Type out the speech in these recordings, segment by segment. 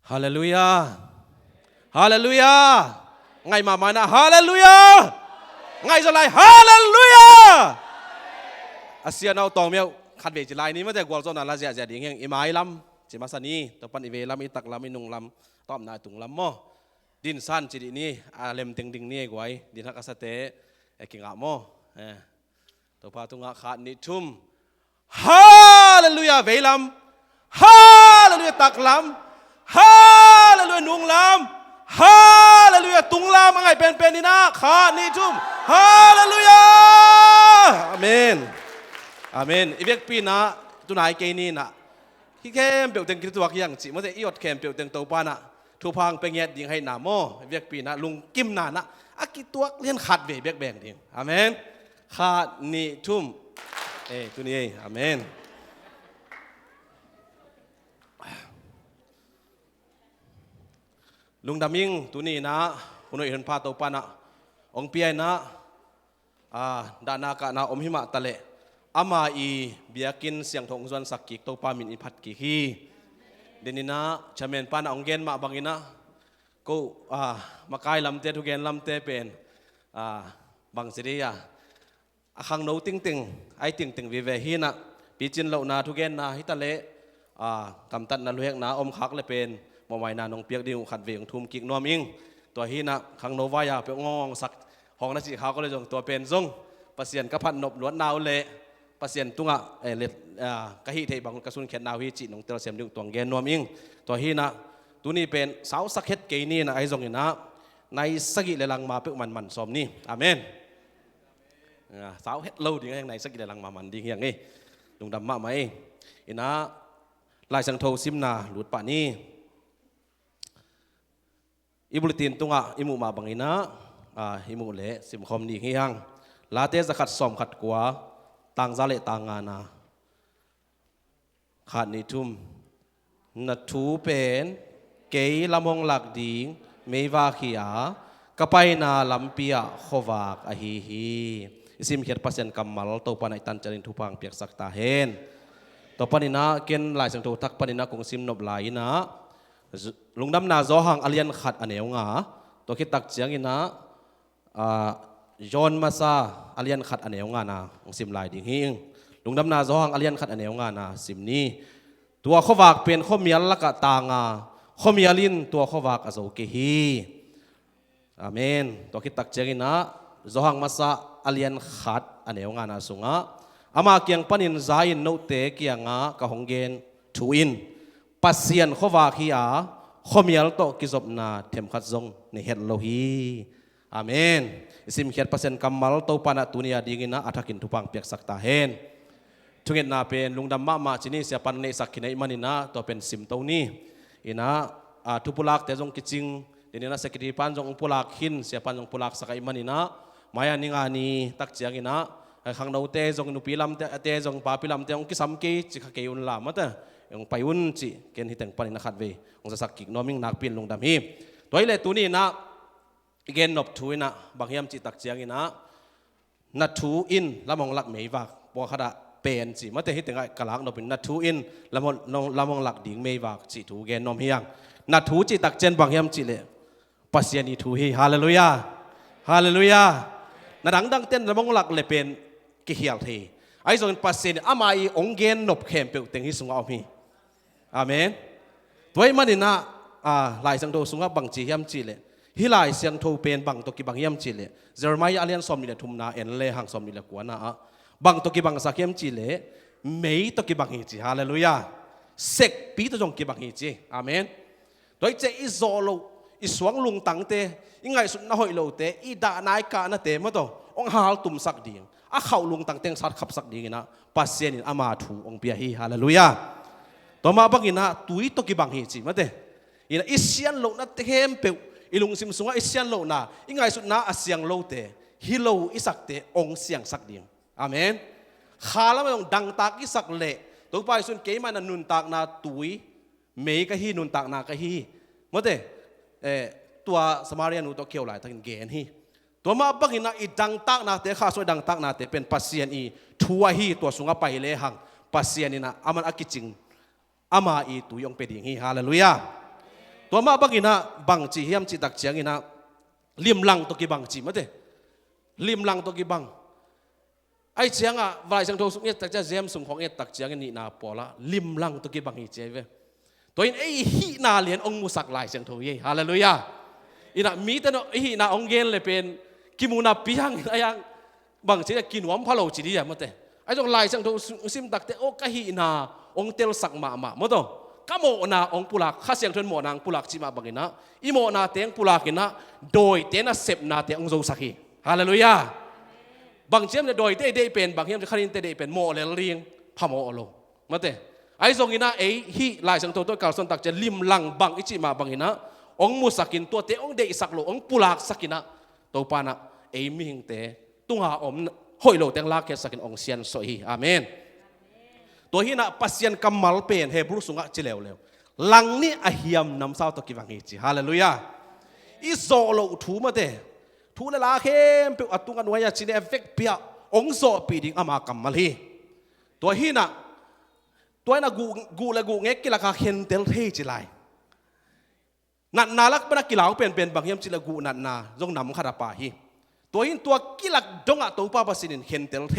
ฮาเลลูยาฮาเลลูยาไงมานะฮาเลลูยาไงจะไลฮาเลลูยาอาเซียนเอาตองเมียวขัดเวจิไลนี้ไม่แต่กวลโซนาลาเซียจะดิ่งยังอิมายลำจิมาสนีตัวปันอิเวลำอิตักลำอินุงลำต้อมนาตุงลำโมดินซันจิดินี้อาเลมติงดิงนี่กวยดินฮักสเตเอกิงะโมตัวพาตุงะขาดนิทุมฮาเลลูยาเวลำฮาเลลูยาตักลำฮาเลลูยานุงลำฮาเลลูยาตุงลำอะไรเป็นนี่นะขาดนิทุมฮาเลลูยาอาเมนอาเมนอีเวกปีนะตุนายเกนี่นะที่แค่เปลี่ยนคิดตัวอย่างจิเมื่อแต่อีอดแคมเปลี่ยนตัวป้านะทุพังไปเงียดยิงให้หนาโมอีเวกปีนะลุงกิมนานะอากิตัวเลี้ยนขาดเวเบกแบ่งดิ่งอาเมนขาดนิทุมตัวนี้อาเมนลุงดามิงตัวนี้นะคนอื่นพาตัวป้านะองเปียนะดานากะนะอมหิมะตะเลอามาอีเบียกินเสียงทงส่วนสักกิกตัวปามินอิพัดกิฮีเดนินะชาเมนปานะองเกนมาบังอินะกูมาไกลลำเตทุเกนลำเตเป็นบังสิริยาขังโนติงติงไอติงติงวิเวหินะปีจินเหล่านาทุเกนนาฮิตะเลกำตัดนาลุเฮกนาอมคักเลยเป็นมอไว้นานองเปียกดิวขัดเวียงทุ่มกิกนวมอิงตัวหินะขังโนวายาเปียงงสักห้องนักสิเขาก็เลยจงตัวเป็นซงปัสเซียนกระพันนบล้วนนาวเละปัสเซียนตุงะเล็ดกะฮิเทบางกระสุนเขียนนาวฮิจินองเตลเซียมดึงตัวเกนนวมอิงตัวหินะตัวนี้เป็นสาวสักเฮ็ดเกนี่นะไอซงนี่นะในสกิเลลังมาเพื่อมันสมนี่อาเมนสาวเฮ็ดเล่าดีไงในสกิเลลังมามันดีอย่างนี้ลุงดำมาไหมอินะลายสังโทซิมนาหลุดปะนี้อิบุลิตินตุงะอิมุมาบังอินะอิมุเละสิมคอมดีเฮียงลาเตสขัดสอมขัดกัวต่างซาเลต่างงานาขาดนิทุมนัดทูเป็นเกยลำมงหลักดิ่งเมวาขียากะไปนาลำเปียขวากอหิฮีสิมเขียนปัสเซนกัมมัลตัวปนัยตันจรินทุพังเปียกสักตาเฮนตัวปนินะเกณฑ์ลายสังโตทักปนินะคงซิมนบลายนะลุงดำนาโซหังอเลียนขัดอันเอวงาตัวคิดตักเจียงอินะยอนมาซาอเลียนขัดอันเอวงานาซิมลายดิ่งหิงลุงดำนาโซหังอเลียนขัดอันเอวงานาซิมนี้ตัวขวากเป็นข้อมียลละกะตางาข้อมียลินตัวขวากอโศกฮีอาเมนตัวคิดตักเจียงอินะโซหังมาซาอเลียนขัดอันเอวงานาสุงะอามาเกียงปนินใจโนเตเกียงะกะหงเกนทูอินปัสเซียนขวากฮีอาข้อมียลโตกิจบนาเทมขัดซงในเฮดโลฮีอาเมนสิมเขียนเปอร์เซ็นต์กำมัลตัวปนัดตุนียดีกินะอัฐกินทุพังเปียกสักตาเฮนทุกเงินนาเป็นลุงดำมาจินีเสียปันในสักกินไอมันนะตัวเป็นสิมตัวนี้อินะทุปุลักแต่จงกิจิงเดี๋ยวนี้นะสกิริปันจงปุลักหินเสียปันจงปุลักสักไอมันนะมายันนิงานีตักเจียงอินะขังเราเตจงนุปีลำเตจงปาปีลำเตจงกิสัมกีจิขเกยุนลามัตยังไปอุ่นจิเกณฑ์ที่แต่งปันนะขัดเวองจะสักกิกน้อมิงนักปีนลุงดำฮีตัวนี้เลยตัวนี้นะอีกเกณฑ์นบทูนะบางยามจิตักเจียงอินะนัดทูอินละมองหลักไม่วักปอขดาเป็นจิมาแต่ที่แต่งกะลักนบเป็นนัดทูอินละมองหลักดิ่งไม่วักจิทูเกณฑ์น้อมเฮียงนัดทูจิตักเจนบางยามจิเลยปัสยานีทูฮีฮาเลลูยาฮาเลลูยานัดดังเต้นละมองหลักเลยเป็นกิเฮียลทีไอ้ส่วนปัสยานีอามาอีองเกณฑ์นบเข้มเปลวแต่งที่สุงเอามีอาเมนตัวมันนี่นะหลายสังโตสุงบางจียามจิเลยฮิลายเสียงโทเป็นบางตกิบางยามจิเลเจอร์มายอาเลียนสอมนี่แหละทุมนาเอ็นเลหังสอมนี่แหละกวนนะบางตกิบางสักยามจิเลไม่ตกิบางฮิจิฮาเลลูยาเสกปีตจงกิบางฮิจิอาเมนโดยเจอิโซโลอิสวงลุงตังเตอิไงสุดน่าหอยโลเตอิดานายกานะเตมะโตองหาลตุมสักดิ่งเข้าลุงตังเตงสัตขับสักดิ่งนะปัสเซียนินอามาถูองเปียฮีฮาเลลูยาต่อมาบางอินะตุยตกิบางฮิจิมะเตอินะอิเซียนโลนัตเทมเปอิลุงซิมสุงะอิเซียนโลนาอิไงสุดนาอาเซียงโลเตฮิโลอิสักเตองเสียงสักดิ่งอาเมนขาแล้วมันดังตากอิสักเละตัวไปสุนเกมันนุนตากนาตุยเมย์ก็ฮีนุนตากนากะฮีเมื่อเตตัวสมาเรียนูตัวเขียวไหลทั้งเกนฮีตัวมาบังอินะอิดังตากนาเตข้าสวยดังตากนาเตเป็นปัสเซียนอีทัวฮีตัวสุงะไปเลหังปัสเซียนนี่นะอามันอากิจิงอามาอีตุยองเปดิ่งฮีฮาเลลูยา ตัวมาบังอินะบังจีเฮียมจีตักเจียงอินะลิมลังตัวกีบังจีมาเดลิมลังตัวกีบังไอเจียงอ่ะวายสังโทสุเอตักจะเจียมสุงของเอตักเจียงนี่นาปอละลิมลังตัวกีบังฮีเจเวตัวอินไอฮีนาเลียนองมุสักลายสังโทเยฮาเลลูยาอินะมีแต่เนาะฮีนาองเกนเลยเป็นกิมูนาปีหังอะไรยังบางทีกินหวานพะโล้จีดีอะมั้งแต่ไอ้ตรงลายสังโทซิมตักแต่โอ้กะฮีนาองเตลสักมามั้งตัวก็โมนาองปุลักข้าเสียงทนโมนางปุลักจิมาบังอินะอีโมนาเตียงปุลักอินะโดยเตนะเสพนาเตียงองโซสักฮีฮาเลลูยาบางเชื่อมจะโดยได้เป็นบางเชื่อมจะคณินได้เป็นโมเลเลียงพะโมอโลมั้งแต่ไอ้ทรงอินะไอ้ฮีลายสังโทตัวกาลสันตักจะลิมลังบังอิจิมาบังอินะองมุสักินตัวเตองเดสักโลองปุลักสักินะตัวปานะไอ้มิงเตตุงหาอมหอยโลเตียงลากแค่สักินองเซียนสอยอาเมนตัวฮีนะปัสยันกัมมัลเป็นเฮบรูสุงะจิเลวเลวลังนี่อาฮิยมนำเศร้าตะกิวังฮีจิฮาเลลูยาอิโซโลทูมาเตทูเลลาเข้มเปียอัตุงันวายจินเอฟเฟกเปียองโซปีดิงอามากัมมัลฮีตัวฮีนะตัวนั้นกูและกูเงกิลาคาเคนเตลเทจิไลนัดนาลักเป็นกิลาเป็นบางยามจิลกูนัดนาจงนำคาราปาฮีตัวหินตัวกิลักดงะตัวป้าปัสสินเคนเตลเท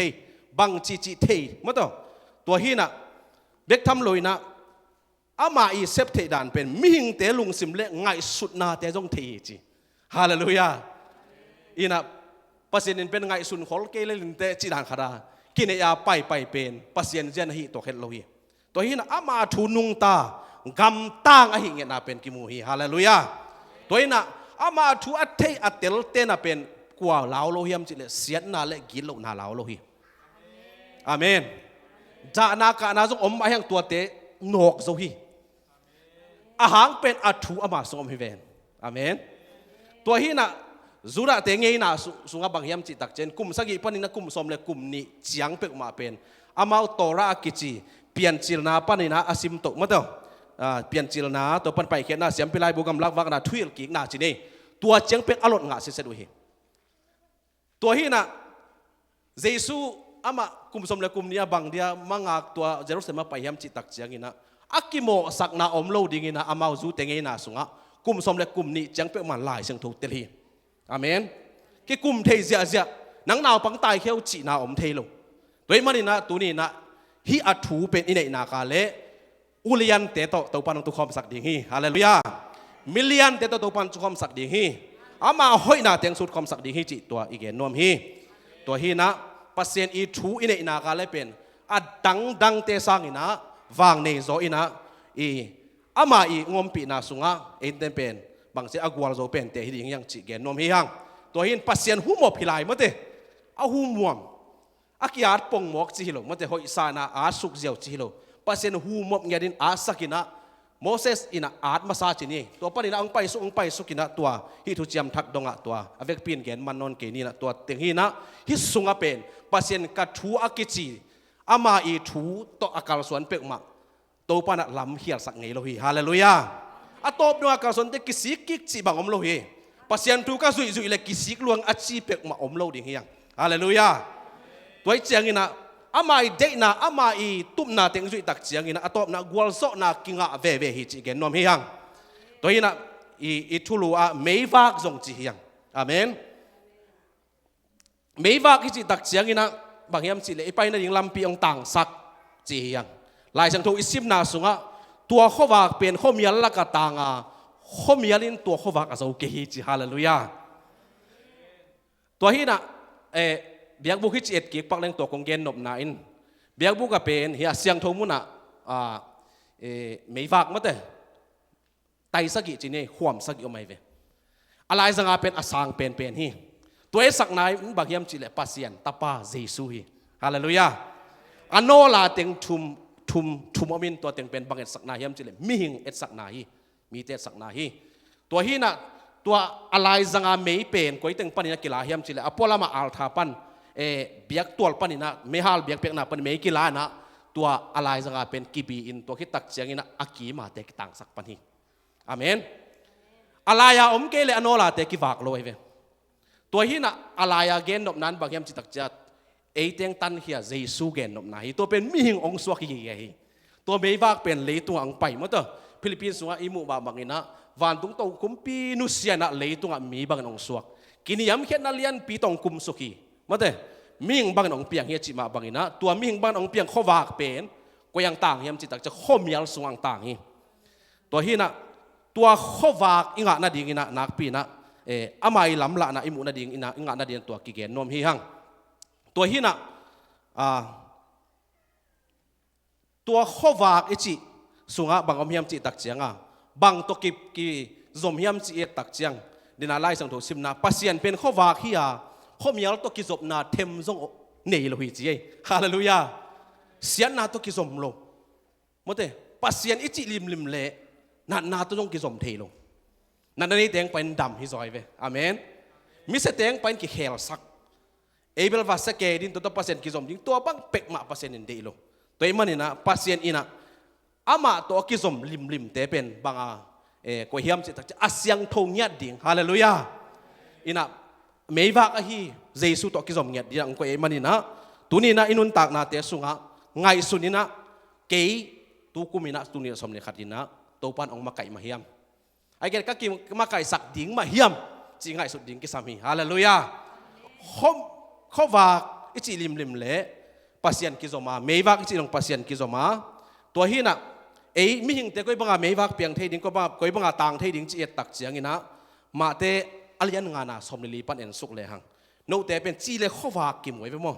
บังจิเทมาตัวหินะเบกทำลอยนะอามาอีเซปเทดานเป็นมิหิงเตลุงสิมเละไงสุดนาเตจงเทจีฮาเลลูยาอีนะปัสสินเป็นไงสุนขอลเกลลินเตจิดานคารากินยาไปเป็นปัสสินเจนฮีตัวเฮลโลฮีตัวหินะอามาทูนุงตากำตั้งอหิงเงนาเป็นกิมูฮีฮาเลลูยาตัวหินะอามาทูอัตเทอัตเตลเตนะเป็นกว่าลาวโลหิมจิเลเสียนาเลกิโลนาลาวโลหิอาเมนจานาการนาจงอมมาแห่งตัวเตโนกโซฮีอาหารเป็นอัฐูอามาสงอมฮิเวนอาเมนตัวฮีนะจุระเตงเงยนาสุงบางหิมจิตักเจนกุมสกิปนินะกุมสมเลกุมนี้เจียงเป็กมาเป็นอามาตอระกิจิเปลี่ยนจิลนาปนินะอาซิมโตมาเตอเปลี่ยนจิลนาตัวปันไปเขียนนาเสียมพิไลบุกำลักวักนาทุยลกิกนาจินีตัวเจียงเป็กอรรถงาเสด็จดูฮีตัวฮีนะเยซูอามากุมสมเลกุมนี้บางเดียมังอักตัวเจรุสเลมไปยามจิตักเจียงอินะอักกิโมสักนาอมโลดิงินะอามาจูเตงอินะสุงะกุมสมเลกุมนี้จังเป็นมันลายเสียงถูกเตลีอาเมนกี่กุมเทเสียนังนาวปังตายเขี้ยวจีนาอมเทโลตัวมันนี่นะตัวนี้นะฮีอัฐูเป็นอินเนนากาเลอุลิยันเตโตตัวปันตุคอมสักดิฮีฮาเลลูยามิลเลียนเตโตตัวปันตุคอมสักดิฮีอามาห้อยนาเตียงสุดคอมสักดิฮีจิตัวอีกนวมฮีตัวฮีนะปัสเซียนอีทูอินเนนากาเลเป็นอัดดังเตสังอินะวางเนโซอินะอีอามาอีงอมปีนาสุงะเอ็นเตเป็นบางเสียอากวาลโซเป็นเตหิดิงยังจิเกนนวมฮียังตัวหินปัสเซียนหูหมอบพิไลมาเตเอาหูมวมอากิอาร์ปงหมอกจิฮิโลมาเตหอยซานาอาสุกเจียวจิฮิโลปัสเซียนหูหมอบเงียดินอาสักินะโมเสสอินะอาร์มาซาจินีตัวปนินะอังไปสุกินะตัวฮิทุจิยมทักดงะตัวอเวกปีนเกนมันนนเกนีนะตัวเต็งฮีนะฮิสุงะเป็นปัสเซียนกัดทูอากิจิอามาอีทูตัวอากาศสวนเป็กมาตัวปนัดลำเฮียสักไงโลฮีฮาเลลูยาอัตบนัวอากาศสวนเตกิสิกิจิบังอมโลฮีปัสยันทุกข์สุยเลยกิสิกลวงอาชีเป็กมาอมโลดิ่งเฮียงฮาเลลูยาตัวเจียงอินะอามาอีเดนะอามาอีตุ้มนาเต็งสุยตักเจียงอินะอัตบนากัวลโซนากิงะเวฮิจิเกนนอมเฮียงตัวอินะอีทุลูอาเมย์วักจงจีเฮียงอาเมนเมย์วักฮิจิตักเจียงอินะบางยามจิเลยไปนั่นยิงลำปีองต่างสักจีเฮียงลายสังทูอิสิมนาสุงะตัวข้อวักเป็นข้อมียละกะตางาข้อมียลินตัวข้อวักอาศัยเกฮิจิฮาเลลูยาตัวฮีนะเบียกบุกฮิจิเอ็ดกิกปักเลงตัวกงเกนนบนาอินเบียกบุกก็เป็นเฮียเสียงโทมุนะไม่วักมาเตะไตสักกี่จีนี่ข่วมสักกี่ไม่เวอะไรสังอาเป็นอาสังเป็นฮีตัวสักนายบางยามจิเลปัสยันตาปาเยซูฮีฮาเลลูยาอันโนลาเต็งทุมอมินตัวเต็งเป็นบางเอ็ดสักนายยามจิเลมีหิงเอ็ดสักนายมีเตสักนายตัวฮีนะตัวอะไรสังอาไม่เป็นก็ยังปันนักกีฬาเฮียมจิเลอพอลามาอัลทาปันเบียกตัวปันนะไม่ฮัลเบียกเป็กนะปันไม่กีฬานะตัวอะไรสังอาเป็นกีบีอินตัวคิดตักเสียงอินะอากีมาเตกต่างสักปันฮีอาเมนอะไรอะอมเกเลอโนลาเตกิวากโลยเวตัวฮีนะอะไรอะเกนนบนั้นบางเฮียมจิตักจัดเอเตียงตันเฮียเยซูเกนนบนั้นตัวเป็นมีหิงองสวกฮีตัวไม่วากเป็นเลยตัวอังไปมั้งเตอ ฟิลิปปินส์ว่าอิมุบาบังอินะวันตุงโตคุมปีนุเซียนะเลยตุงอ่ะมีบังนองสวกกินยามเขียนนัเลียนปีตองคุมสุขีมาเถอะมีหิงบังนองเปียงเฮียจิมาบังอินะตัวมีหิงบังนองเปียงข้อวากเป็นก็ยังต่างเฮียมจิตักจะข้อมียลสว่างต่างฮีตัวฮีนะตัวข้อวากอิงะนาดิ่งอินะนักปีนะอามาอิลำละนะอิมุนาดิ่งอินะอิงะนาดิ่งตัวกิเกนนมฮีหังตัวฮีนะตัวข้อวากอิจิสุงะบางอมเฮียมจิตักเจียงบางตัวกีซอมเฮียมจิตักเจียงดินาไล่สังถูสิมนาปัสเซียนเป็นข้อวากฮียาข้อมียลตัวกิจบนาเทมซงเนยโลหิจีฮาเลลูยาเสียนนาตัวกิจมโลมดเตปัสเซียนอิจิลิมลิมเละนาตัวต้องกิจมเทโลนั่นนี่เตียงเป็นดำฮิซอยเวอเมนมิเสเตียงเป็นกิเคลสักเอเบลวาสเกดินตัวปัสเซียนกิจมจิงตัวบังเป็กมาปัสเซียนเดโลตัวมันนี่นะปัสเซียนอินะอามาตัวกิจมลิมเตเป็นบางก็เฮียมจิตจะอาเซียงทงเงียดดิ่งฮาเลลูยาอินะเมย์วักฮีเจสุตัวกิจมเงียดดิ่งก็มันนี่นะตัวนี้นะอินุนตากนาเตสุงะไงสุนินะเกยตูกุมินะตัวนี้สมเด็จขัดดินะตัวปันองมาไก่มาเฮียมไอ้แกก็กินมาไก่สักดิ่งมาเฮียมจริงไงสุดดิ่งกิสามีฮาเลลูยาข้อว่าอิจิลิมเละปัสเซียนกิจมาเมย์วักอิจิลงปัสเซียนกิจมาตัวฮีนะมิหิงเตะก็บังอาเมย์วักเปียงเทดิ่งก็บังอาต่างเทดิ่งจีเอตักเจียงอินะมาเตะอะไรยันงานาสมลีปันเอ็นสุกเลยหังโนเตะเป็นจีเลข้อว่ากิมไว้ไปมั้ง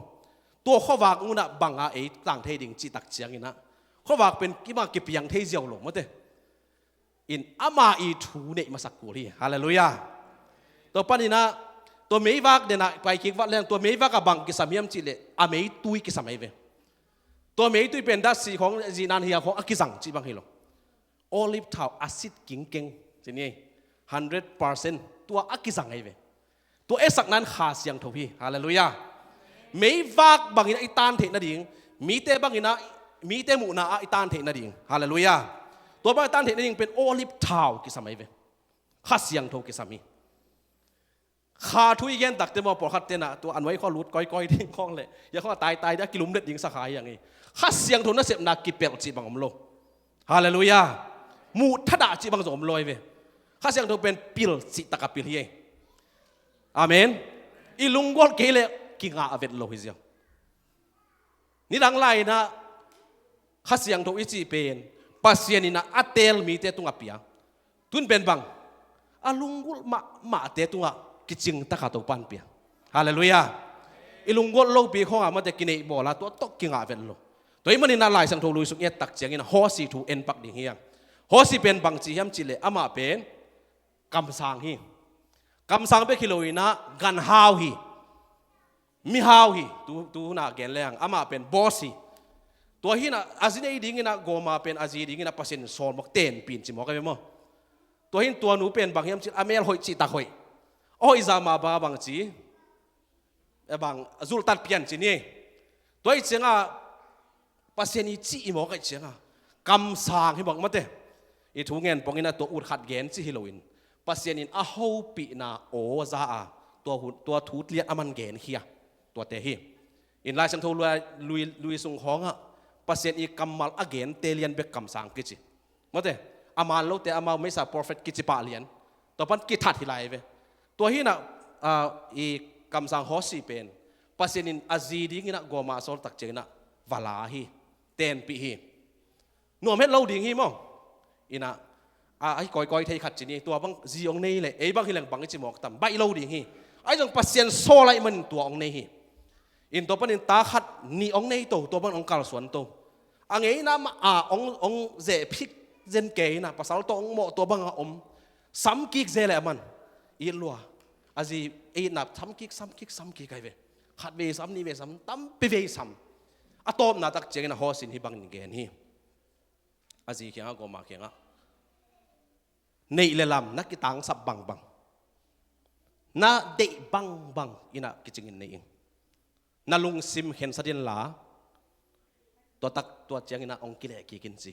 ตัวข้อวากงูน่ะบังอาต่างเทดิ่งจีตักเจียงอินะข้อวากเป็นกิมากิเปียงเทเจียวหลงมั้งเตอินอามาอีทูเนมาสักกูรีฮาเลลูยาตัวปันนี่นะตัวเมย์วักเดนะไปคิดว่าเรื่องตัวเมย์วักกับบังกิสามีมจีเลอาเมย์ตุยกิสามีเวตัวเมย์ตุยเป็นดัชสีของจีนันเฮียของอากิสังจีบังฮิโลโอลิฟทาวอาซิดกิ่งเก่งจีนี่100%ตัวอากิสังไอเวตัวเอสักนั้นขาเสียงทวีฮาเลลูยาไม่วักบางอินะอิตานเทนดิ่งมีเตบางอินะมีเตมุนาอิตานเทนดิ่งฮาเลลูยาตัวบางอิตานเทนดิ่งเป็นโอลิฟทาวกิสามีเวข้าเสียงทวกิสามีข้าทุยเย็นตักเตมอปอขัดเตนะตัวอันไว้ข้อรุดก้อยทิ้งข้องเลยอย่าข้อตายได้กิลุมเด็ดยิงสักหายอย่างนี้ข้าเสียงทวน่าเสพนากิเปลจีบังอมโลฮาเลลูยามูทดาจีบังสมลอยเวข้าเสียงทวเป็นปิลจิตตะกับปิลเฮอาเมนอีลุงกอลเกเลกิงาอเวทโลหิเซียวนี่ดังไล่นะข้าเสียงทวิจิเป็นปัสเซียนินะอัตเตลมีเตตุงอเปียทุนเป็นบังอาลุงกุลมาเตตุงอกิจิงตะขาตุปันเปียฮาเลลูยาอีลุงกุลโลปีของอามาเตกินเอบอลาตัวตกกิงาเวทโลตัวนี้มันนี่น่าไล่สังทลุยสุกเอตักเจียงอินะฮอสีทูเอ็นปักดิ่งเฮียงฮอสีเป็นบังจีเฮียมจิเลอามาเป็นกำสังฮีกำสังเป็นกิโลอินะกันฮาวฮีมิฮาวฮีตูน่าเกณฑ์แรงอามาเป็นบอสฮีตัวฮีน่ะอาจินเอดิ่งนะโกมาเป็นอาจิดิ่งนะปัสเซนโซนบอกเต้นปีนจิมอกกันไหมมั้งตัวฮีตัวหนูเป็นบางยามจิอเมลหอยจิตาหอยโอ้ยจามาบาบางจีบางจุลตัดเปลี่ยนจีนี่ตัวอีเจ้าปัสเซนจีมอกกันเจ้ากำสังให้บอกมาเต้อีทุกเงินปองอินะตัวอุดขัดเกณฑ์จีฮิโลวินปัสเซนินอาฮูปีนาโอซาตัวทูตเลียอามันเกณฑ์เฮียตัวเตฮีอินไลสังทูลุยสุงของอ่ะปัสเซนอีกัมมัลอเกนเตเลียนเบกกัมสังกิจิมาเตอามาโลเตอามาไม่สาโปรเฟตกิจิปะเลียนตัวปันกิทัดที่ไรเวตัวฮีน่ะอีกัมสังฮอสีเป็นปัสเซนินอาซีดิ้งนะโกมาโซลตักเจนะวาลาฮีเตนปีฮีนัวเม็ดเราดิ้งฮีมั้งอินะไอ้ก้อยเทขัดจีนี่ตัวบังจีองนี่เลยไอ้บังที่แหลงบังจิมอกต่ำใบเล่าดีฮีไอ้จังปัสเซียนโซไลมันตัวองนี่ฮีอินตัวปันอินตาขัดนี่องนี่ตัวบังองกาลสวนตัวอันนี้นะองเจพิกเจนเกย์นะภาษาตัวองโมตัวบังซ้ำกิกเจแหละมันอีลัวอาจีไอ้นับซ้ำกิกไงเว้ขัดเวซ้ำนี่เวซ้ำตั้มไปเวซ้ำอะตอมนาตักเจงนะฮอสินฮีบังนี่เกนฮีอาจีเขียงก็มาเขียงในเลลำนักกิตังสับบังน่าเดบังอินะกิจงินนี่เองน่าลุงซิมเห็นสัดินลาตัวเจียงอินะองกิเลกิกินสิ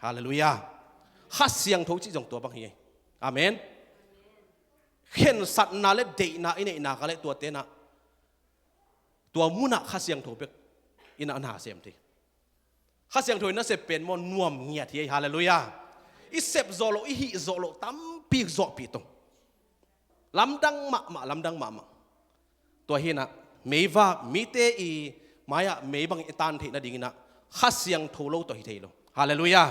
ฮาเลลูยาฮัสเสียงทุกที่จงตัวบังเฮียอาเมนเห็นสัตว์น่าเล็ดเดน่าอินะอินะก็เลยตัวเตนะตัวมุนักฮัสเสียงทุกเป็กอินะอันหาเสียมทีฮัสเสียงทุกน่าเสพเป็นมอนนวมเงียทีฮาเลลูยา i sep zolo i hi zolo tam pi zo pi to lamdang ma to hi na meiwa mi te i maya meibang itan the na ding na khasiang tholo to hi thelo hallelujah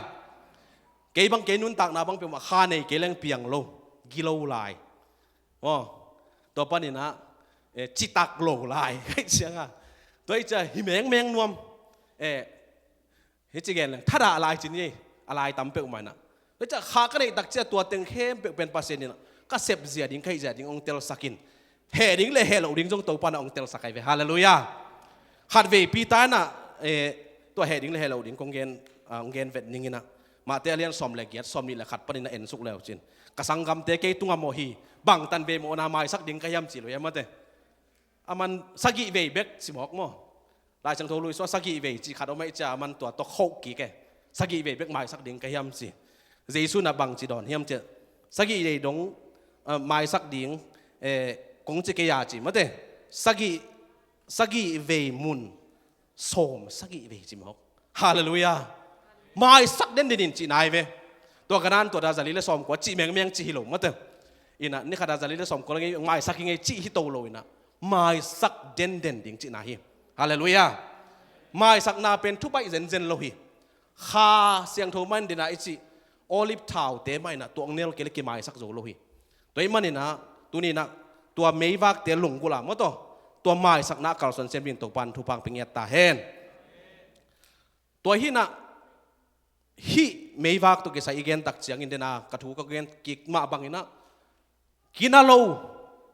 ke bang ke nun tak na bang pe ma kha nei ke leng piang lo gilo lai to pa ni na chitak lo lai chiang a toi cha hi meng nuam hi chi gen tha da lai chin ni alai tam pe ma na toi cha kha ka nei tak cha tua teng khem pe pen pasen ni na ka sep zia ding khai zia ding ong tel sakin he ding le he lo ding jong to pa na ong tel sakai ve hallelujah khat ve pi ta na to he ding le he lo ding kong gen vet ning ina ma te alian som le giat som ni le khat pa ni na en suk leo chin ka sangam te ke tunga mo hi bang tan ve mo na mai sak ding ka yam chi lo yam te aman sagi ve bek simok mo lai chang tho lui so sagi ve chi khat o mai cha man to to khok ki ke sagi ve bek mai sak ding ka yam chi jesu na bang chi don hiam che sagi le dong mai sak ding kong chi ke ya chi ma te sagi ve mun som sagi ve chi mok hallelujah mai sak den din chi nai veตัวกันนั้นตัวดาซาลีเลสอมกว่าจีเมียงจีฮิโลมาเตออินะนี่ขดาซาลีเลสอมก็เลยไม่สักยังไงจีฮิโตโลอินะไม่สักเด่นดิ่งจีนาฮิฮาเลลูยาไม่สักนาเป็นทุบไปเซนโลฮิข้าเสียงโทมันดินะอิจิโอลิฟทาวเตไม่นะตัวเนลเกลิกิไม่สักโจโลฮิตัวมันนี่นะตัวนี้นะตัวไม่วักเตลงกุลามาตัวไม่สักนักการสนเซมบินตกปันทุพังเป็นเงียตาเฮนตัวฮินะฮิไม่วักตัวเกษอีเกนตักเสียงอินเดน่ากระทูก็เกนกิกมาบังอินะกินาโล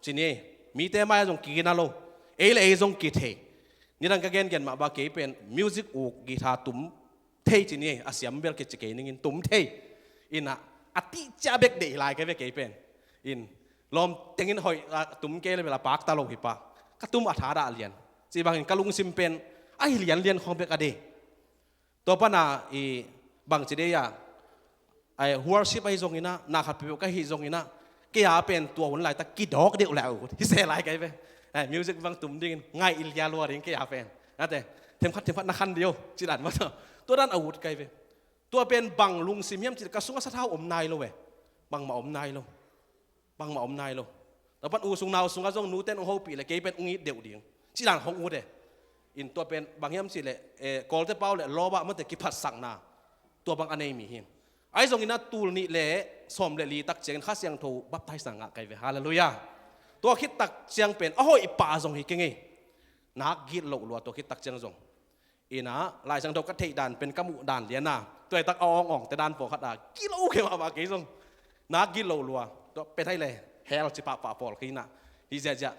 จีนี่มีแต่ไม่จงกินาโลเลยจงกิเทนี่รังก็เกนมาบักเกเป็นมิวสิกอูกีตาร์ตุ้มเทจีนี่อาเซียมเบลกิจเกนิงินตุ้มเทอินะอติจ่าเบกเดย์ไลก็เบกเกเป็นอินลมเต็งอินหอยตุ้มเกลเวลาปากตาโลหิปะกระตุ้มอัฐาดาเลียนจีบางอินกะลุงซิมเป็นไอเลียนของเบกอเดตัวปนาอีบางจีเดียไอ้หัวชิปไอ้ตรงนี้นะนาขัดผิวก็หิตรงนี้นะแกอยากเป็นตัวหุ่นไหลตะกิดดอกเดียวแล้วที่เสียไหลกันไปมิวสิกบางตุ่มดิ่งง่ายอิลยาลัวดิ่งแกอยากเป็นนั่นแต่เทมพัดนักขันเดียวจีดันมาตัวด้านอาวุธกันไปตัวเป็นบังลุงซิมยมจีกระสุนกระสุนเท้าอมนายโลเวบังมาอมนายโลแล้วพันอูสุงนาวสุงกระจงนูเต้นองค์ปีเลยแกเป็นองค์นี้เดียวดิ่งจีดันของอูเดอินตัวเป็นบางยมจีเลยกอลเตเป้าเลยล้อบะมันแต่กิพัดสั่งนาตัวบางอันนี้มีหินไอ้ตรงนี้นะตูลนี่เละสมเลลีตักเจียงข้าเสียงโทบับไทยสังกัดไกเวฮาเลลูยาตัวคิดตักเจียงเป็นอ้อยป่าตรงนี้เก่งนักกิโลลัวตัวคิดตักเจียงตรงอีนะลายสังโทกัดเทดันเป็นกมุดันเลียนนะตัวตักเอาอ่องแต่ดันปอกขัดกิโลเขียวมากี่ตรงนักกิโลลัวตัวเป็นไทยเลยเฮลจิปะปะปอลกินะฮิเจจะ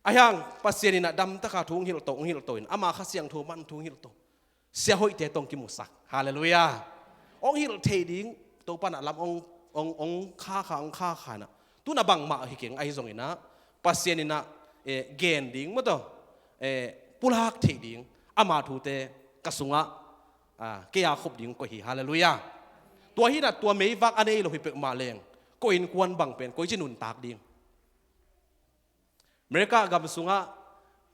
ไอ้ยังปัสเซียนี่นะดำตะขาทุ่งฮิลโตอินอามาข้าเสียงโทมันทุ่งฮิลโตเสียหอยเตตรงกิมุสักฮาเลลูยาองฮิลเทดิ้งตัวปนัดลำองข้าขานะตัวน่ะบังมาฮิเก่งไอ้ตรงนี้นะปัสเซียนี่นะเกนดิ้งมั้งตัวปุลักเทดิ้งอามาทูเตกระสุงะเกียร์ขบดิ้งก็ฮิฮาเลลูยาตัวฮินะตัวไม่วักอันนี้เราฮิเปกมาเลงก็อินควนบังเป็นก็จะหนุนตากดิ้งเมริกากับสุงะ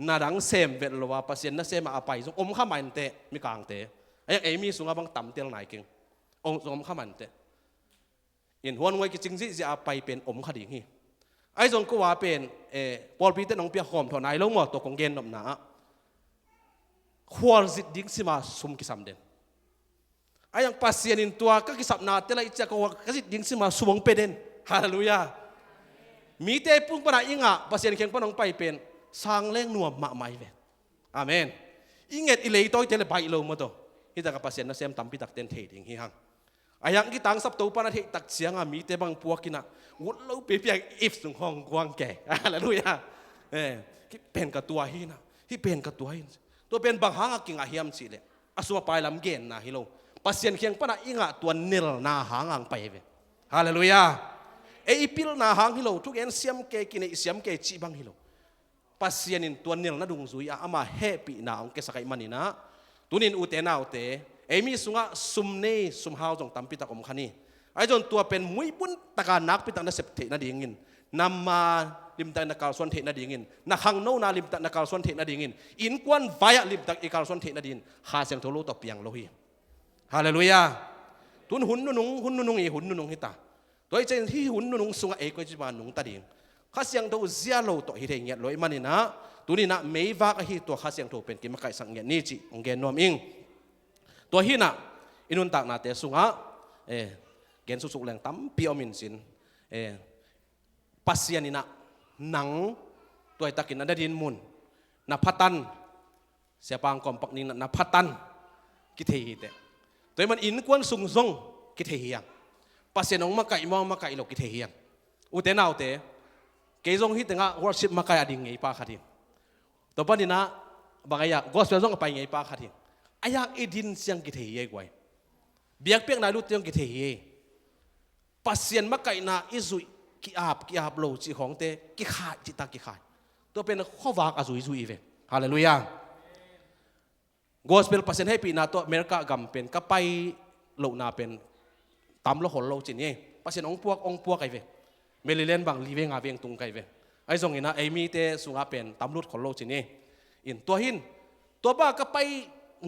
นาดังเซมเวลว่าปัสเซียนน่ะเซมอาไปส่งอมข้ามันเตะมีกลางเตะไอ้มีสุงะบังต่ำเตียงไหนเก่งองค์อมข้ามันเตะอินหัวงวยกิจริงๆจะอาไปเป็นอมขดิ่งฮีไอ้ส่งก็ว่าเป็นปอลปีเตน้องเปียหอมถอนไอ้ลงหมดตัวของเกณฑ์หนับหนาควรจิตดิ้งสิมาซุ่มกิสัมเด่นไอ้ยังปัสเซียนินตัวก็กิสัมนาเตลัยจะก็ว่าก็จิตดิ้งสิมาซุ่มเป็นเด่นฮาเลลูยามีเตปุ่งปนอิงะปัสเซียนเข่งปนองไปเป็นสร้างเล่งนัวมาไม่เวอาเมนอิงเอ็ดอิเลย์ตัวเจเลไปโลมาตัวที่ตากปัสเซียนน่ะเซมตั้มพิตักเต็นเทดิ่งฮีฮังไอ้ยังกีตังสับตัวปนเทตักเสียงมีเตบังปัวกินะวุ้นเราเปียกอิฟสุงห้องกวางแก่อะไรรู้ยะที่เป็นกับตัวฮีนะที่เป็นกับตัวฮีตัวเป็นบางหางกิ่งอาเฮียมสิเลยอาสัวไปลำเกนนะฮิโลปัสเซียนเข่งปนอิงะตัวเนลนาหางไปเวฮาเลลูยาไอ้พิลนาหางฮิโลทุกเอ็นเสียมเกกินไอ้เสียมเกจีบังฮิโลปัสเซียนินตัวเนลน่าดุงซุยอามาเฮปีนาองเกสกายมันนี่นะตัวนินอุเตนาอุเตไอ้มีสุงะซุมเน่ซุมฮาวจงตั้มพิตากอมขันนี่ไอ้จนตัวเป็นมุ้ยปุ้นตะการนักพิตากนักเสพเทนาดีงินนำมาลิมตักนักการส่วนเทนาดีงินนักขังโนนาลิมตักนักการส่วนเทนาดีงินอินกวนไว้ลิมตักอีการส่วนเทนาดีนหาเสียงโทโลตบเปียงโลหิฮาเลลูยาตัว ตุนหุ่นนุ่งอีหุ่นนุ่งฮิตาตัวไอ้เจนที่หุ่นนุ่งสุงเอกก็จะมานุ่งตาดิ่งข้าเสียงตัวเสียโลตัวฮิตเงียลอยมันนี่นะตัวนี้นะไม่ว่าก็ฮิตัวข้าเสียงตัวเป็นกิมไก่สังเงียนี่จิองเกนนอมอิงตัวฮินะอินุนตักนาเตสุงะเกณฑ์สุกแรงตั้มปีอมินสินปัสเซียนี่นะหนังตัวตะกินนั่นได้ดินมุนนับพัตันเสียปางกอมปักนี้นับพัตันกิเทียเตตัวมันอินกวนสุงซงกิเทียงปัสเซียนองมาไก่มองมาไก่โลกิเทียงอุเตนเอาเตเกยซงฮิตงะวอร์ชิปมาไก่อดิ่งไงป้าขัดทิงตัวปันนี่นะบางอย่างก็เสียซงไปไงป้าขัดทิงอายากเอดินเสียงกิเทียกว่าเบียกเปียกนายรู้เตียงกิเทียปัสเซียนมาไก่นาอิซุยกิอาบโลจีของเตกิขาดจิตตากิขาดตัวเป็นข้อวากอาซุยซุยเวฮาเลลูยากอสเปลปัสเซียนให้ปีนาตัวอเมริกากำเป็นก็ไปโลนาเป็นตำโลหนโลจินเนี่ยปัสเซียนองพวกไอเวเมลิเลนบางลีเวงอาเวงตุงไกเวไอส่งเห็นนะไอมีเตสุงอาเป็นตำรุดขนโลจินเนี่ยอินตัวหินตัวบ้าก็ไป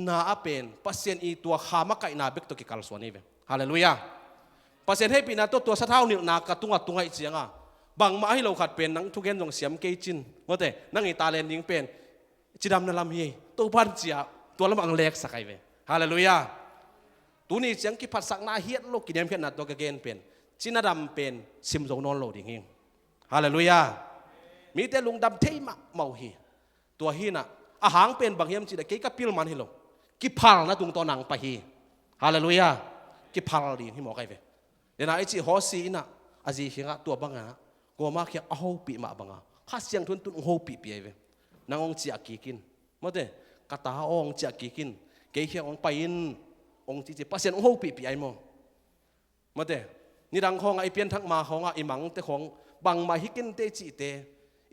นาอาเป็นปัสเซียนอีตัวขามาไก่นาเบกตัวกิคัลส่วนนี้เวฮาเลลูยาปัสเซียนให้ปีนาตัวสะเท้านี่นากระตุ้งไอเสียงอ่ะบางมาให้เราขัดเป็นนังทุกเย็นส่งเสียมเกจินว่าแต่นังอีตาเลนยิงเป็นจิดำนลำเฮตัวพันเจียตัวละมังเล็กสักไอเวฮาเลลูยาตัวนี้เสียงกิพัดสักนาเฮียโลกินเอ็มเพียนนัดตัวกเกนเป็นจินาดำเป็นซิมโซนอนโลดิ่งเฮงฮาเลลูยามีแต่ลุงดำเทมะเมาฮีตัวฮีน่ะอาหารเป็นบางเฮียมจิตะเกยกับพิลมันฮิโลกิพัลนะตุงตัวหนังไปฮีฮาเลลูยากิพัลดีที่หมอไกเวเดี๋ยวนะไอจีฮอสีน่ะอาจีเฮียงตัวบังอ่ะกัวมาเขียเอาหูปีมาบังอ่ะข้าเสียงทุนตุนหูปีปีไอเวนางองเจียกีกินมาเด้กตาองเจียกีกินเกยเขียองไปอินองจีปัสเซียนหูปีปีไอโมมาเด้นี่ดังของไอเปียนทักมาของไอมังเตของบังมาฮิกินเตจิเต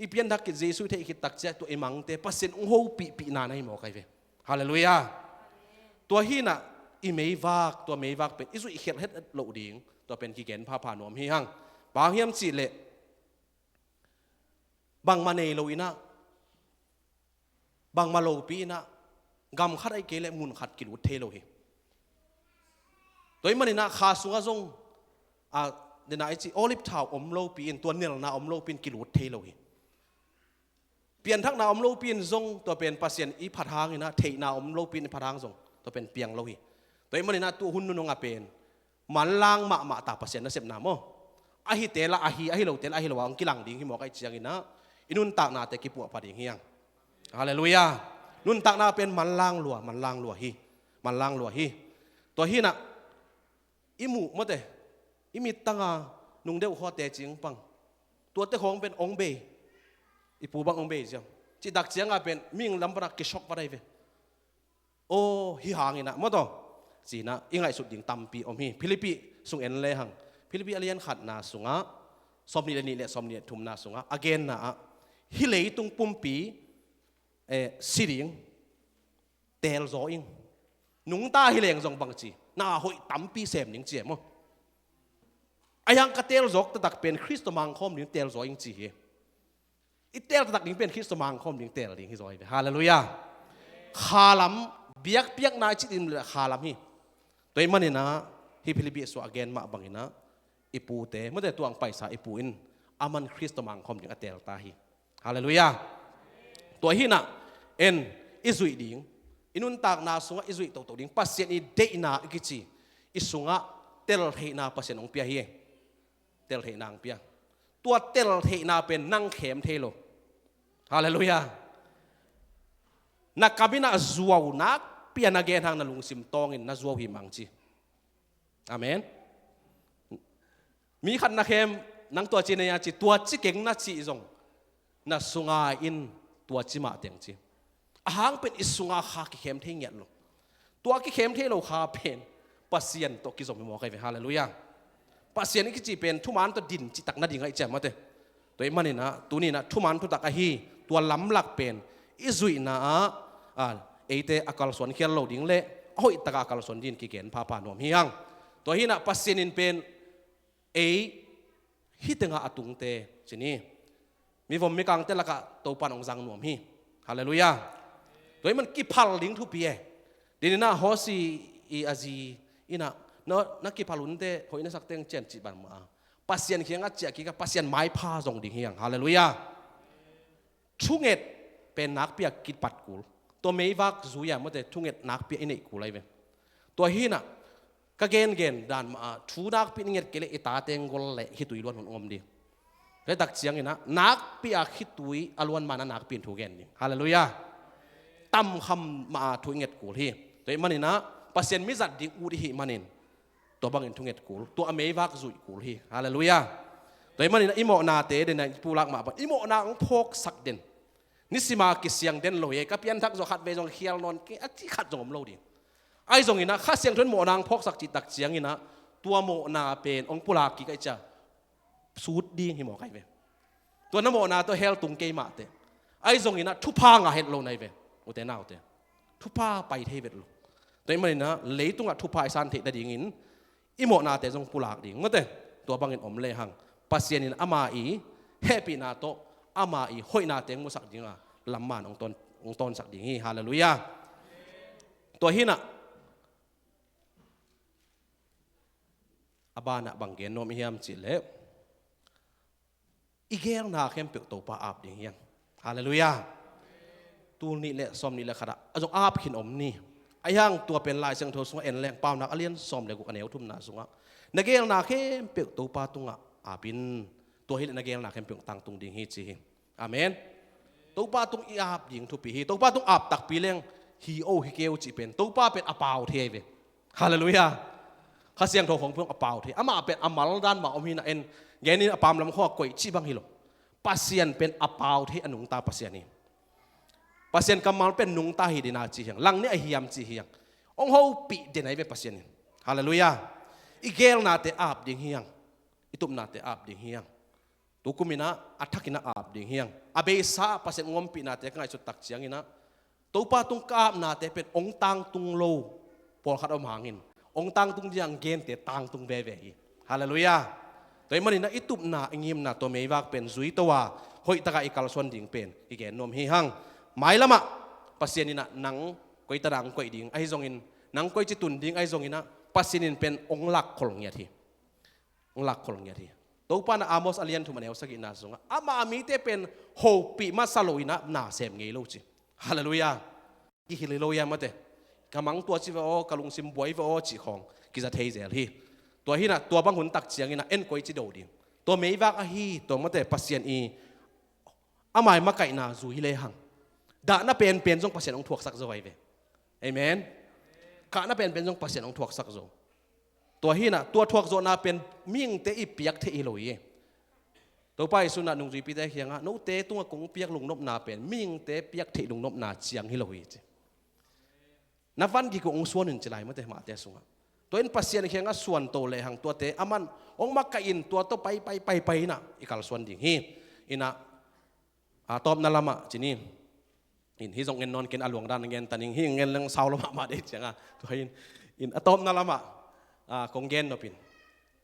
อีเปียนทักกิเจสุเทอิตักเจตัวไอมังเตปัสเซียนหูปีนานให้หมอไกเวฮาเลลูยาตัวฮีน่ะอีเมย์วักตัวเมย์วักเป็นอิสุอิเขียนเฮ็ดโลดิ่งตัวเป็นกิเกนพาผ่านหนวมฮีฮังบางเฮียมจีเละบางมาเนโลอินะบางมาโลปีนะกำขัดไอเกลมุนขัดกินวุฒเทโลเฮตัวมันนี่นะขาสุงะซงเดน่าไอจีโอลิฟทาวอมโลปีนตัวเนลนาอมโลปีนกินวุฒเทโลเฮเปลี่ยนทักนาอมโลปีนซงตัวเป็นปัสเซียนอีพัดหางนะเทนาอมโลปีนพัดหางซงตัวเป็นเปียงโลเฮตัวมันนี่นะตัวหุ่นนุ่งอาเป็นมันล่างมาตาปัสเซียนนะเสพนาโมอาฮิเตละอาฮิโลเตละอาฮิโลวางกิลังดิ่งที่หมอกไอเจียงอินะอินุนตักนาเตกิปัวพอดีเฮียงฮาเลลูยานุนตักนาเป็นมันล่างลัวมันล่างลัวฮีตัวฮีน่ะอิมูมะเตอิมิตังานุงเดวข้อเตจิงปังตัวเตของเป็นองเบอิปูบังองเบเจียงจิดักเจียงอาเป็นมิ่งลำบากกิชอกอะไรเวโอ้ฮีหางอินะมะตอจีนะอิงไงสุดดิ่งตัมปีอมฮีฟิลิปปีสุงเอ็นเลหังฟิลิปปีอเลียนขัดนาสุงะสมนิเลนี่เลสมนิทุมนาสุงะอเกนนะฮิเลตุงปุ่มปีสิริงเตลโซอิงนุงตาฮิเลงซงบังจีน่าหอยตั้มปีเสมนิงเจียมั้งอายังกะเตลโซกตะตักเป็นคริสต์มังคมนิงเตลโซอิงจีอีเตลตะตักนิงเป็นคริสต์มังคมนิงเตลนิงฮิโซอิฮาเลลูยาขาลัมเบียกนายจิตอินเลยขาลัมฮีตัวมันนี่นะฮิฟิลิปปิสวาเกนมาบังอินะอิปูเตเมื่อแต่ตัวอังไปสาอิปูอินอามันคริสต์มังคมนิงเตลตาฮีฮาเลลูยาตัวฮีน่ะเอ็นอิซุยดิ่งอินุนตากนาสุงะอิซุยตัวดิ่งปัสเซียนอีเดนาอิกิจีอิสุงะเตลเทนาปัสเซียนองเปียฮีเตลเทนางเปียตัวเตลเทนาเป็นนั่งเข็มเทโลฮาเลลูยานักกาบินาจัวนักเปียนักเกนทางนลุงซิมตองอินนัจัวหิมังจีอาเมนมีขันนักเข็มนังตัวจีเนียจีตัวจีเก่งนักจีจงนักสุงาอินตัวจิมาเตียงจีอาหางเป็นอิสุงาขากิเข้มเทียนโลตัวกิเข้มเทียนโลขาเป็นปัสเซียนตัวกิสมมิโมใครเวฮาเลลูยาปัสเซียนนี่กิจีเป็นทุมันตัวดินจิตักนัดยังไงเจ้ามาเตตัวมันนี่นะตัวนี้นะทุมันทุตักอาฮีตัวล้ำหลักเป็นอิซุยนะเอเตอากาลส่วนเขียนโลดิ่งเละโอ้ยตะกากาลส่วนดินกิเกนพาหนวมเฮียงตัวฮีนะปัสเซียนเป็นฮิตงาอตุงเตชนี่มีผมมีกังเตละกะตัวปันองจังหนวมฮีฮาเลลูยาโดยมันกิพัลลิงทุปีเดียวน่าฮอสีอีอาจีอีน่ะ no nakki phalun te hoina sakteng chen chi ban ma pasien khianga che ki ka pasien mai pha jong ding hiang hallelujah thunget pen nak pia kit pat kul to meivak zuya mo te thunget nak pia inei kulai ve to hi na ka gen dan ma thu nak pi nget kele ita teng gol le hi tui lon om di cái đặc chiang ina nak pia hi tui alwan mana nak pin thu gen ni hallelujah tam kham ma thu nget kul hi toy manina pasien mi zat ding u di hi manin to bangin thu nget kul to ameivak zui kul hi hallelujah toy manina imo na te den na pulak ma ba imo na ong phok sak den nisima ki siang den lo ye ka pian thak zo khat ve jong khial non ke achi khat jong lo di ai jong ina kha siang thon mo nang phok sak chi tak chiang ina tua mo na pen ong pulak ki kai cha sut ding hi mo kai veตัวน้ำโมนาตัวเฮลตุงเกยมาเตไอ้ตรงนี้นะทุพางาเห็ดโลในเวโอเตน่าโอเตทุพาไปเทเวดโลตัวมันนะเลยตุงอ่ะทุพาสันเทได้ดิ่งอินอิโมนาเตจงปุลากดิ่งงั้นเตตัวบางอินอมเลหังปัสเซียนินอามาอีเฮปีนาโตอามาอีหอยนาเตงมุสักดิ่งอ่ะลำมานองตนสักดิ่งฮีฮาเลลูยาตัวหินะอาบานะบางเกนโนมิฮิมจิเลอีเกลนาเข้มเปียกตัวปาอาบดิ่งยังฮาเลลูยาตูนี่แหละซอมนี่แหละขณะจงอาบขินอมนี่ไอ้ยังตัวเป็นลายเสียงโทสงเอ็นแรงเปล่านักเลียนซอมเลยกูอันเอวทุ่มนาสงะนักเกลนาเข้มเปียกตัวปาตุงะอาบินตัวฮิตนักเกลนาเข้มเปียกตังตุงดิ่งฮิจีอาเมนตัวปาตุงอีอาบดิ่งทุปีฮีตัวปาตุงอาบตักปีเลี้ยงฮีโอฮิเกลจีเป็นตัวปาเป็นอาเปาเทเวฮาเลลูยาข้าเสียงโทของเพื่อนอาเปาเทอามาเป็นอามัลด้านมาอมินาเอ็นแกนี่อปามลำข้อกวยชีบังฮิโลปัสเซียนเป็นอปาวที่อนุงตาปัสเซียนนี่ปัสเซียนกำมัลเป็นนุงตาฮิดินาจีเฮียงลังนี่ไอฮิยามจีเฮียงองเขาปีเดนไอเวปัสเซียนนี่ฮาเลลูยาอีเกลนาเตอาบดิ่งเฮียงอีตุมนาเตอาบดิ่งเฮียงตุกุมินะอัฐกินะอาบดิ่งเฮียงอาเบสาปัสเซียนงอมปีนาเตง่ายสุดตักเสียงนี่นะตัวป้าตุงกาบนาเตเป็นองตังตุงโลปอลขัดอมหางินองตังตุงยังเกนเตตังตุงเวเวฮีฮาเลลูยาแต่มันนี่นะอิตุบนาอิงิมนาตัวเมย์วักเป็นซุยตัวหอยตะกาอิกาลส่วนดิ่งเป็นอีแกนนมฮิฮังหมายละมะปัสเซียนินะนังก้อยตะดังก้อยดิ่งไอซงอินนังก้อยจิตุนดิ่งไอซงอินนะปัสเซียนินเป็นองลักขลงยาทีองลักขลงยาทีตัวปานะอามอสอเลียนทุมันเอวสกินาสงะอามามีเตเป็นโฮปีมาซาโลอินะนาเซมเงยโลจิฮาเลลูยากิฮิเลโลยามาเตกำมังตัวจิวโอกะลุงซิมบวยโอจิของกิจะเทเซลฮีตัวฮีนะตัวบางหุ่นตักเสียงนะเอ็นก้อยจิโดดิตัวไม่วักอฮีตัวมันแต่ปัสเซียนอีอาหมายมาไก่นาจูฮิเลหังด่าน่าเป็นจงปัสเซียนองถวกสักโซไว้เวเอเมนข้าน่าเป็นจงปัสเซียนองถวกสักโซตัวฮีนะตัวถวกโซน่าเป็นมิ่งเตอีเปียกเทอีโลยตัวไปสุนัขนุ่งจีปีเตเฮียงะนู้เตตัวกงเปียกลุงนบนาเป็นมิ่งเตเปียกเทลุงนบนาเชียงฮิโลยนับวันกี่กงส่วนหนึ่งจะไหลมาแต่มาแต่สุงะตัวเอ็นปัสเซียนเขียงก็ส่วนโตเลยหังตัวเตอามันองมักกะอินตัวโตไปนะอีกาลส่วนดิ่งฮีอินะตอบนั่นละมะจีนี่อินฮิซงเงินนอนกินอลวงด้านเงินแต่นิ่งฮีเงินเรื่องเศร้าละมาเด็ดจังอ่ะตัวอินตอบนั่นละมะกงเงินนปิน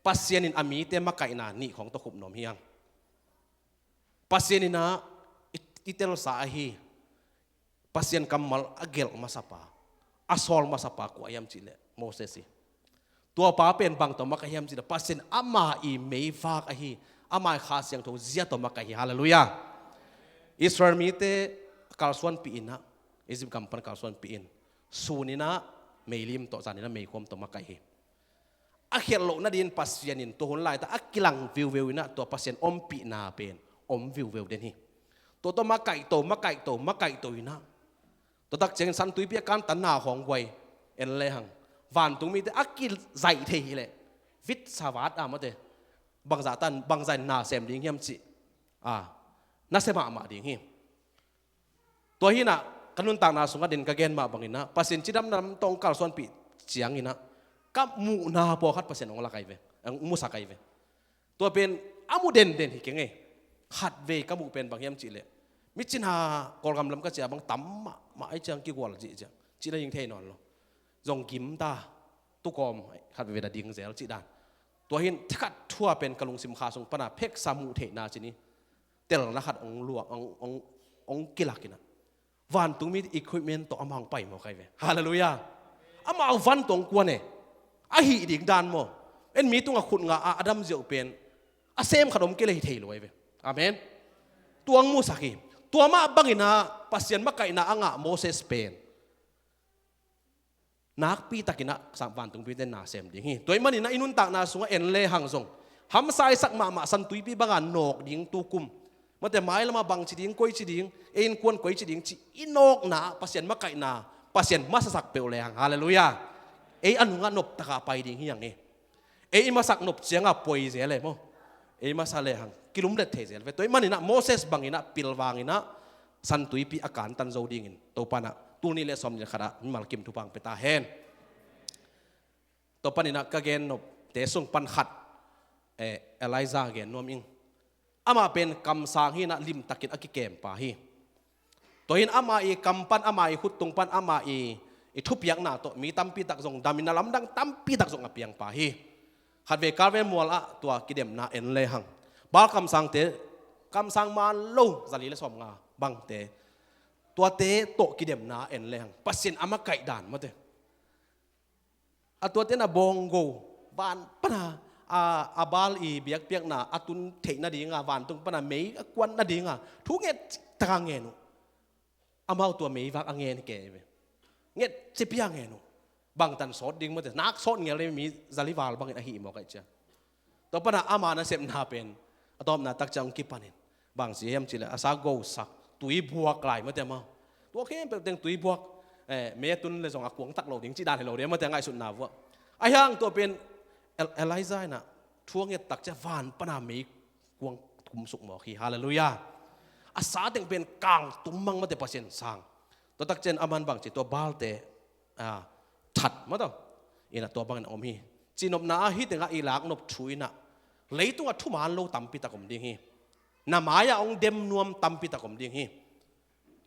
ปัสเซียนอินอามีเตมักกะอินานี่ของตะขุบนมเฮียงปัสเซียนอินะอิเตลสาฮีปัสเซียนกัมมัลอเกลมาสปาอัสซอลมาสปากูอายามจิเลโมเสสตัวป้าเป็นบางตัวมักกะฮิมจิเลปัสเซียนอามาอีเมย์ฟากอฮีอามาข้าเสียงทูเจียตัวมักกะฮิฮาเลลูยาอิสราเอลมีเตกาลส่วนปีอินะอิจิปต์กัมปันกาลส่วนปีอินสูนินะเมลิมตัวจานินะเมย์คมตัวมักกะฮิอาเขียนโลนัดดินปัสเซียนินตัวหุ่นลายแต่อากิลังวิวนะตัวปัสเซียนอมปีนาเป็นอมวิวเดนฮีตัวมักกะตัวอินะตัวตักเจงสันตุยเปียการตันนาของไวเอ็นเลยหังวันตรงมีแต่อักกิลใจเทีเลยวิทสวัสดิ์มาเตบางจ่าตันบางใจนาเซมดิ้งเฮียมจิน่าเสมาดิ่งเฮียตัวฮีน่ะกันนุนต่างนาสุงดินกะเกนมาบางอินะปัสสินจิดำนำตรงกาลส่วนปีเจียงอินะกับมูนาพอคัดปัสสินองละไกเวมุสาไกเวตัวเป็นอามูเด่นฮิเก่งไงขัดเวกับมูเป็นบางเฮียมจิเลยมิจินหากอลกำลังก็จะบางตั้มมาไอจังกี่กว่าละจีจังจีได้ยิงเทนอนหรอจงกิมตาตุกอมขัดเวดาดิ่งเซลจีดานตัวหินทัดทั่วเป็นกะลุงสิมคาสงปนาเพกสามุเทนาจีนี้เตลนักขัดองลวกองกิลักกินะวันตุงมีอิควิปเมนต์ตัวอามังไปมาใครเวฮาเลลูยาอามาวันตรงกวนเนี่ย a hi ding dan mo en mi tunga khut nga adam zeu pen a sem khadom ke le hi thei loi ve amen tuang mu saki tuama bangina pasien makai na anga Moses pen nak pi takina sang van tung pi ten na sem ding hi toy mani na inun tak na sunga en le hang zong ham sai sak ma san tui pi bangan nok ding tu kum mate mai lama bang chi ding koi chi ding en kon koi chi ding chi inok na pasien makai na pasien masasak pe le hang hallelujah ei anunga nop taka pai ding hi yang ni ei masak nop chianga poi je le mo ei masale hang kilum le the zel ve toy mani na Moses bangina pilwangina san tui pi akan tan zo ding in to pana tu ni le som ni khara mal kim thu pang peta hen to pani na ka gen nop te sung pan khat Eliza gen nom ing ama pen kam sang hi na lim takin akikem pa hi to hin ama i kampan ama i hutung pan ama i thupiak na to mi tampi tak zong damina lamdang tampi tak zong apiang pa hi hat ve kar ve mual a tua kidem na en le hang bal kam sang te kam sang man lo zali le som nga bang te tua te to kidem na en le hang pasin ama kai dan ma te a tua te na bongo ban pana abal i biak piak na atun thei na dinga van tung pana mei kwan na dinga thu nge tang nge nu amau tua mei wak ange ni ke ve nge chipia nge nu bang tan sot ding ma te nak sot nge le mi zaliwal bang a hi mo kai cha to pana ama na sem na pen atom na tak chang ki panin bang si hem chile asa go sak tui buak lai ma te ma tua khem pe teng tui buak me tun le zong akwang tak lo ding chi dan lo de ma te ngai sun na wa ai hang to pen Eliza na thuang nge tak cha van pana me kwang thum suk mo khi hallelujah asa teng pen kang tumang ma te pasien sang to tak chen aman bang chi to balte that ma to ina to bang na om hi chinop na hi tenga ilak nop thuina leitunga thuman lo tampi takom ding hi na maya ong dem nuam tampi takom ding hi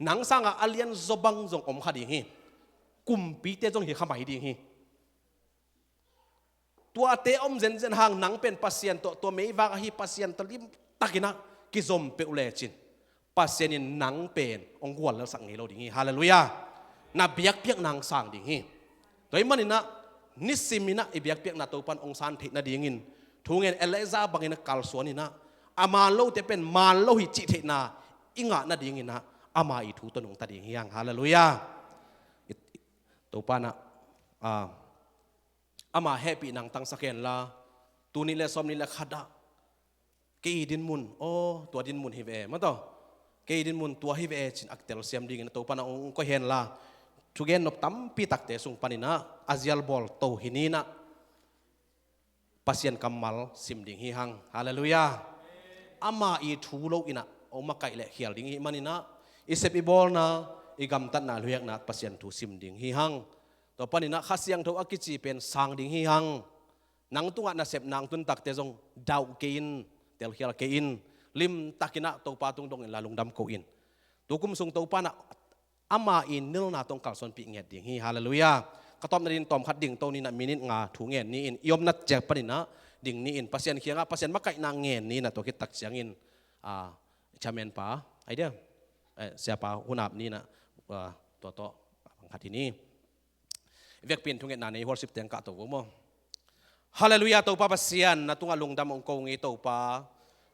nang sanga alien zobang zong om kha ding hi kumpi te jong hi khamai ding hi tua te om zen zen hang nang pen pasien to mei wa hi pasien talim takina ki zom pe ule chin pasien in nang pen ong gwal la sang ni lo ding hi hallelujah na biak piak nang sang ding hi toy manina nisimina i biak piak na to pan ong san the na ding in thungen Eliza bangina kalsuani na ama lo te pen man lo hi chi the na inga na ding ina ama i thu tonong ta ding hiang hallelujah to pana ama happy nang tang saken la tu ni le som ni le khada ke din mun to din mun hi ve ma to ke din mun tua hi ve chin aktel siam ding to pana ong ko hen la thugen nop tam pi tak te sung panina azial bol to hinina pasien kamal sim ding hi hang hallelujah ama i thu lo ina o ma kai le khial ding hi manina isep i bol na i gam tan na luyak na pasien thu sim ding hi hang to panina khasiang tho akichi pen sang ding hi hang nang tunga na sep nang tun tak te jong dau kein tel khial kein lim takina to pa tung dong in lalung dam ko in tukum sung to pa na ama in nil na tong kal son pi nget ding hi hallelujah katom na din tom khat ding to ni na minute nga thu ngen ni in yom na che panina ding ni in pasien khianga pasien makai na ngen ni na to ki tak chiang in chamen pa idea siapa hunap ni na to khat ini vek pin thunget na nei worship teng ka to mo hallelujah to pa pasien na tunga lungdam ong ko ngi to pa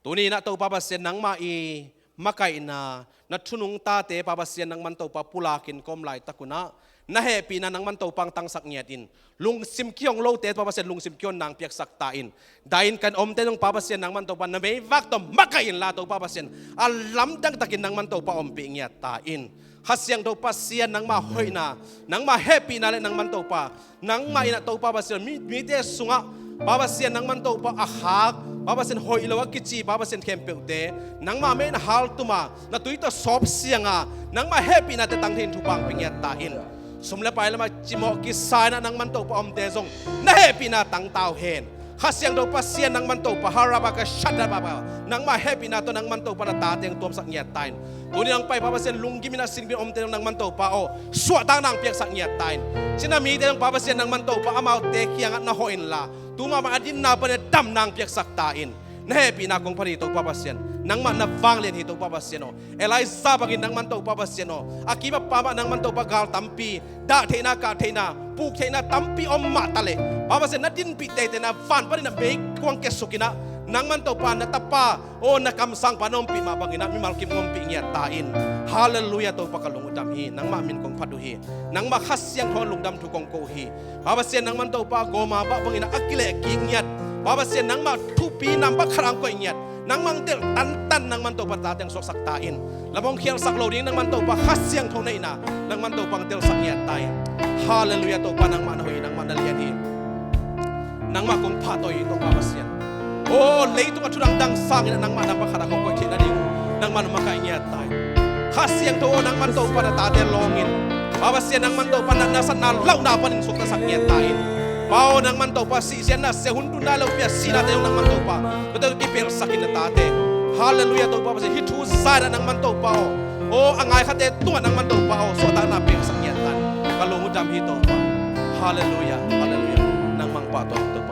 tuni na to pa pasien nang ma i makai na thunung ta te pa pasien nang man to pa pulakin kom lai takuna na happy na nang man to pang tang sak ngiatin lung sim kyong lo te pa pasien lung sim kyon nang piak sak ta in dain kan om te nang pa pasien nang man to pa na may vak to makai in la to pa pasien alam dang takin nang man to pa om pi ngiat ta in hasyang to pasien nang ma hoina nang ma happy na le nang man to pa nang ma ina to pa pasien mi te sunga pa pasien nang man to pa ahak pa pasien hoi lo kichi pa pasien kempe te nang ma men hal tuma na tuita sop sianga nang ma happy na te tang thin thu pang pingiat ta in sumle pai lama chimo ki sai na nang man to pa om te zong na happy na tang tau hen hasyang do pasien nang man to pa haraba ka shada ba nang ma happy na to nang man to pa na ta teng tom sak ngiat tain tuni nang pai pa pasien lunggi mina sin bi om te nang man to pa o suwa tang nang piak sak ngiat tain sina mi te nang pa pasien nang man to pa amau te kiang na hoin la tuma ma adin na pa dam nang piak sak ta in เน่ปีนักของพระที่ตัวป้าเสียนนังมันนับฟังเรียนที่ตัวป้าเสียนเอลัยซาบักินนังมันตัวป้าเสียนอากิบป้านังมันตัวป้ากาลตัมปีด่าเทนากาเทนาปูเทนาตัมปีอมมาตะเลป้าเสียนนัดดินปีเตนะฟันปะนี่นะเบกกวงเกสุกินะนังมันตัวป้านัตป้าโอ้นักคำสั่งปานอมปีมาบังอินะมิมัลกิมงมปีเงียตาอินฮาเลลูยาตัวป้ากลงอุดมฮีนังมามินกงพัดดูฮีนังมาขัดเสียงทอนลุงดำทุกกงโกฮีป้าเสียนนังมันตัวป้าโกมาบังอินะอักเลกิงเงียป้าเสียนนังมาทุปีนำบักครางก็เงียนังมังเดลตันนังมันตัวปตาyang sok sak tain labong khial sak lo ding nang man to pa khasyang thong nei na nang man to pang tel sak nya tai hallelujah to pa nang man hoi nang man alian hi nang ma kong pha toi to pa pasien oh lei tu athurang dang sang nang man pa khara ko ko thina ding nang man ma kai nya tai khasyang to nang man to pa ta te longin pa pasien nang man to pa na san na lau na panin sok ta sak nya tai Pao nang man to pa si siya na se hundu na lo pia si na te nang man to pa betul ki per sakin na tate hallelujah to pa pa si hitu sa nang man to pa o angai khate tu nang man to pa o so ta na per sakyan tan kalungu dam hi to pa hallelujah nang mang pa to